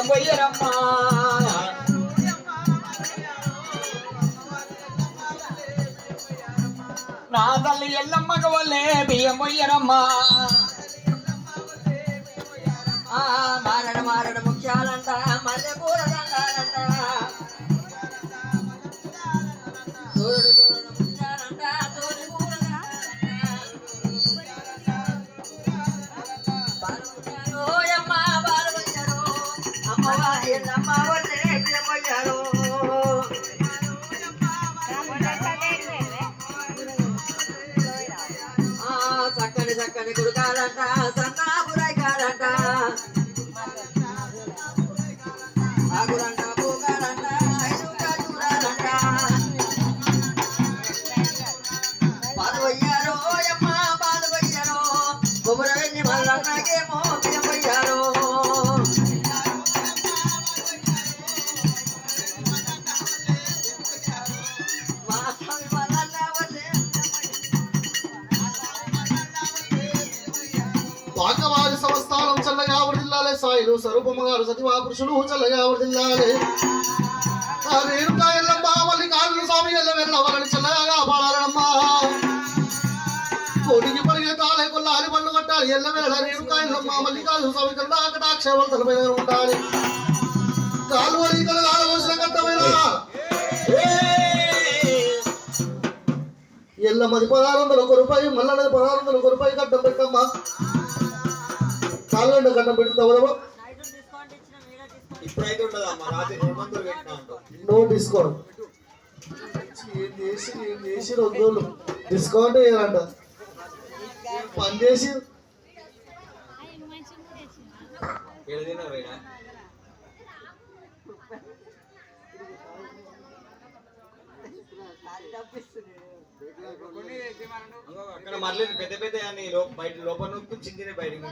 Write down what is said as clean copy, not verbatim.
పోయరమ్మా నా తల్లి ఎల్లమ్మకు వల్లే బియ్యం పోయరమ్మా మారడు మారడు ముఖ్యాలంట మల్లె పూల దండాలంట దూరుడు దూరుడు ముఖ్యాలంట దూరి పూల బాలు అమ్మ బాలు పోయారు అమ్మవా ఎల్లమ్మ వల్లే బియ్యం పోయారు చక్కని చక్కని గుడికాలంట సన్నా బురాయికాలంట ఆగురంట పూగాలంట ఐదుగా చూడాలంట బాలు పోయారు అమ్మ బాలు పోయారు కొబ్బరి వెళ్ళి మళ్ళన్నాకేమో బియ్యం పోయారు పాకవారి సంస్థానం చల్లగా వర్దిల్లాలే సాయిలు స్వరూపమగారు సతివా పురుషులు చల్లగా వర్దిల్లాలే ఆ రేణుకా ఎల్లమ్మ మల్లికార్జున స్వామి ఎల్ల వెళ్ళవలని చల్లగా కాపాడాలమ్మా కోడికి పరిగెత్తాలి కొల్లాలి పళ్ళు కట్టాలి ఎల్ల వెళ్ళ రేణుకా ఎల్లమ్మ మల్లికార్జున స్వామి కన్నా కటాక్షేమలు తలపైన ఉండాలి కాలువలి కలగాల వచ్చిన కట్టమైన ఎల్లమ్మది 1601 రూపాయి మల్లన్నది 1601 రూపాయి కట్టం పెట్టమ్మా కాలుగంట కట్టం పెడతావు ఇప్పుడైతే ఉండదమ్మా రాత్రి 200 పెట్టినా నో డిస్కౌంట్ ఏం చేసి 2 రోజులు డిస్కౌంట్ వేయాలంట పని చేసి అక్కడ మళ్ళీ పెద్ద పెద్ద అని బయట లోపల చిన్న బయటకు